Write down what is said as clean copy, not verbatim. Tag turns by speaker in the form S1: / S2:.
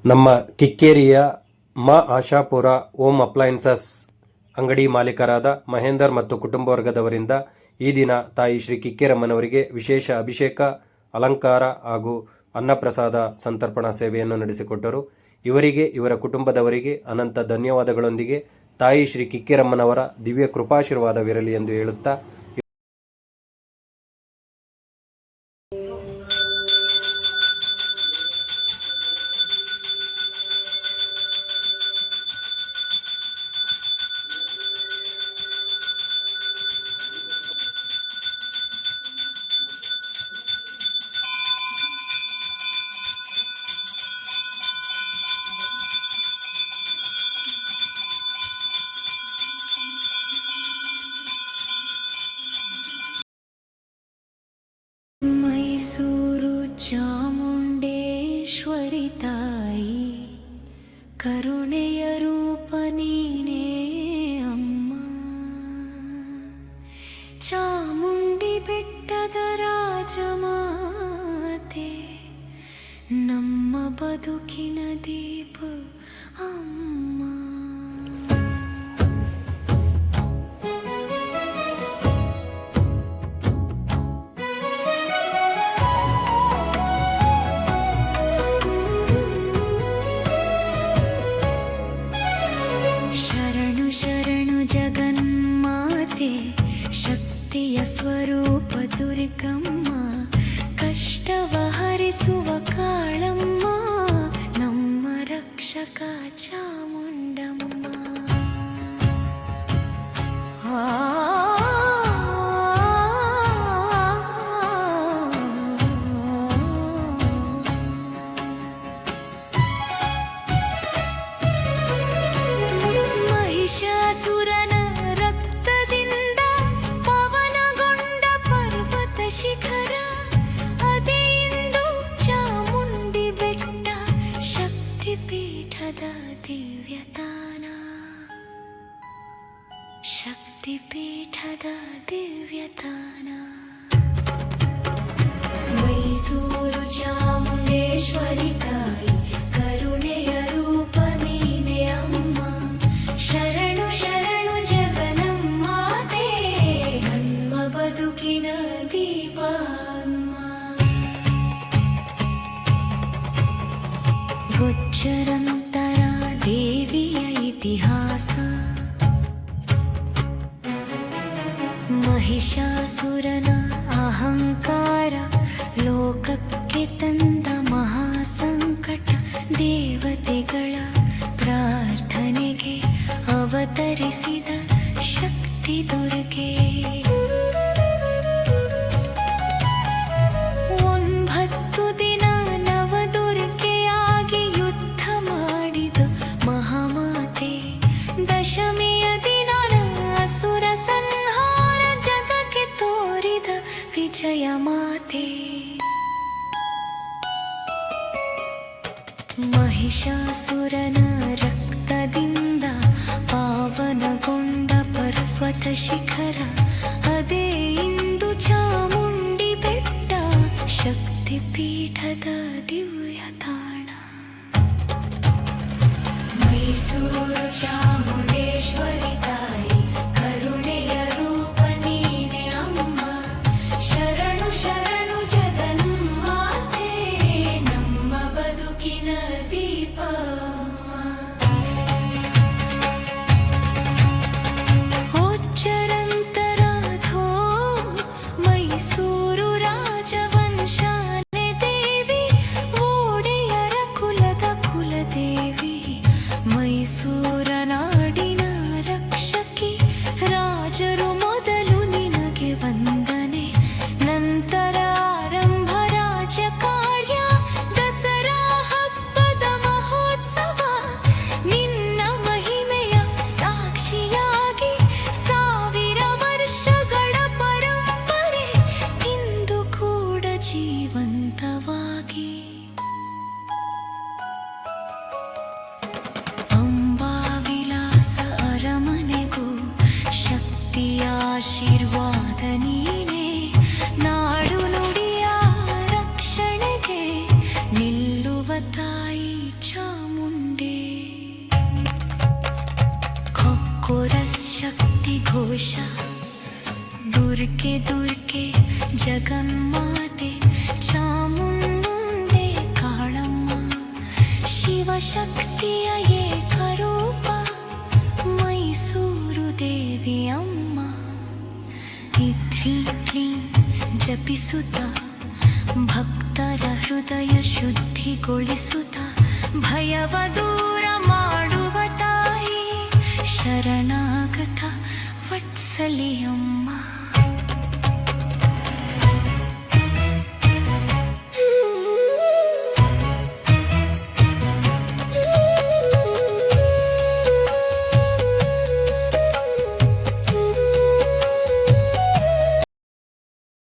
S1: ನಮ್ಮ ಕಿಕ್ಕೇರಿಯ ಮಾ Ashapura home appliances ಅಂಗಡಿ ಮಾಲೀಕರಾದ ಮಹೇಂದರ್ ಮತ್ತು ಕುಟುಂಬ ವರ್ಗದವರಿಂದ ಈ ದಿನ ತಾಯಿ ಶ್ರೀ ಕಿಕ್ಕೇರಮ್ಮನವರಿಗೆ ವಿಶೇಷ ಅಭಿಷೇಕ, ಅಲಂಕಾರ ಹಾಗೂ ಅನ್ನಪ್ರಸಾದ ಸಂತರ್ಪಣಾ ಸೇವೆಯನ್ನು ನಡೆಸಿಕೊಟ್ಟರು. ಇವರಿಗೆ ಇವರ ಕುಟುಂಬದವರಿಗೆ ಅನಂತ ಧನ್ಯವಾದಗಳೊಂದಿಗೆ ತಾಯಿ ಶ್ರೀ ಕಿಕ್ಕೇರಮ್ಮನವರ ದಿವ್ಯ ಕೃಪಾಶೀರ್ವಾದವಿರಲಿ ಎಂದು ಹೇಳುತ್ತಾ
S2: ಮೈಸೂರು ಚಾಮುಂಡೇಶ್ವರಿ ತಾಯಿ ಕರುಣೆಯ ರೂಪ ನೀನೇ ಅಮ್ಮ. ಚಾಮುಂಡಿ ಬೆಟ್ಟದ ರಾಜಮಾತೆ ನಮ್ಮ ಬದುಕಿನ ದೀಪ ಅಮ್ಮ. ಶರಣು ಶರಣು ಜಗನ್ಮಾತೆ, ಶಕ್ತಿಯ ಸ್ವರೂಪ ದುರ್ಗಮ್ಮ, ಕಷ್ಟವ ಹರಿಸುವ ಕಾಳಮ್ಮ, ನಮ್ಮ ರಕ್ಷಕ ಚಾಮುಂಡಮ್ಮ. ಮಹಿಷಾಸುರನ ರಕ್ತದಿಂದ ಪವನಗೊಂಡ ಪರ್ವತ ಶಿಖರ, ಅದೇ ಇಂದು ಚಾಮುಂಡಿ ಬೆಟ್ಟ, ಶಕ್ತಿ ಪೀಠದ ದಿವ್ಯತಾನ, ಶಕ್ತಿ ಪೀಠದ ದಿವ್ಯತಾನ. ಮೈಸೂರು ಚಾಮುಂಡೇಶ್ವರಿ ತಾಯಿ ಕರುಣೆಯ ರೂಪ ನೀನೆ ಅಮ್ಮ. ಶರಣು ಶರಣು ಜಗನ್ಮಾತೆ, ನಮ್ಮ ಬದುಕಿನ ದೀಪ ಅಮ್ಮ. ಗೊಚ್ಚರಂತರ ದೇವಿಯ ಇತಿಹಾಸ, ಮಹಿಷಾಸುರನ ಅಹಂಕಾರ ಲೋಕಕ್ಕೆ ತಂದ ಮಹಾಸಂಕಟ, ದೇವತೆಗಳ ಪ್ರಾರ್ಥನೆಗೆ ಅವತರಿಸಿದ ಶಕ್ತಿ ದುರ್ಗೆ. 9 ದಿನ ನವದುರ್ಗೆಯಾಗಿ ಯುದ್ಧ ಮಾಡಿದ ಮಹಾಮಾತೆ, ದಶಮಿಯ ದಿನ ಅಸುರ ಸಂಹಾರ ಜಗಕ್ಕೆ ತೋರಿದ ವಿಜಯ ಮಾತೆ. ಮಹಿಷಾಸುರನ ರಕ್ತದಿಂದ ಪಾವನಗೊಂಡ ಪರ್ವತ ಶಿಖರ, ಅದೇ ಇಂದು ಚಾಮುಂಡಿ ಬೆಟ್ಟ, ಶಕ್ತಿ ಪೀಠದ ದಿವ್ಯ ತಾಣ. ಮೈಸೂರು ಚಾಮುಂಡೇಶ್ವರಿ ತಾಯಿ ಕರುಣೆಯ ರೂಪ ನೀನೆ ಅಮ್ಮ. ಶರಣು ಶರಣು ಜಗನ್ಮಾತೆ, ನಮ್ಮ ಬದುಕಿನ ದೀಪ ಅಮ್ಮ. ಒಚ್ಚರಂತರಾಧೋ ಮೈಸೂರು ರಾಜವಂಶಾನೆ ದೇವಿ, ಒಡೆಯರ ಕುಲದ ಕುಲದೇವಿ, ಮೈಸೂರ ನಾಡಿನ ರಕ್ಷಕಿ. ರಾಜರು ಮೊದಲು ನಿನಗೆ ವಂದನೆ, ನಂತರ ಆರಂಭ ರಾಜ್ಯ ಕಾರ್ಯ, ದಸರಾ ಹಬ್ಬದ ಮಹೋತ್ಸವ, ನಿನ್ನ ಮಹಿಮೆಯ ಸಾಕ್ಷಿಯಾಗಿ 1000 ವರ್ಷಗಳ ಪರಂಪರೆ ಇಂದು ಕೂಡ ಜೀವಂತವಾಗಿ. ಅಂಬಾವಿಲಾಸ ಅರಮನೆಗೂ ಶಕ್ತಿಯ ಆಶೀರ್ವಾದ ನೀನೆ, ನಾಡು ನುಡಿಯ ರಕ್ಷಣೆಗೆ ನಿಲ್ಲುವ ತಾಯಿ ತಾಯಿ ಚಾಮುಂಡೆ ಕೊಕ್ಕೊರಸ್ ಶಕ್ತಿ ಘೋಷ ದುರ್ಗೆ ದುರ್ಗೆ ಜಗನ್ಮಾತೆ ಚಾಮುಂಡೆ ಕಾಳಮ್ಮ ಶಿವಶಕ್ತಿಯ ಏಕರೂಪ ಮೈಸೂರು ದೇವಿ ಅಮ್ಮ ಇದ್ರಿ ಕ್ಲೀಂ ಜಪಿಸುತ್ತ ಭಕ್ತರ ಹೃದಯ ಶುದ್ಧಿಗೊಳಿಸುತ್ತ ಭಯವ ದೂರ ಮಾಡುವ ತಾಯಿ ಶರಣಾಗತ ವತ್ಸಲೆಯಮ್ಮ.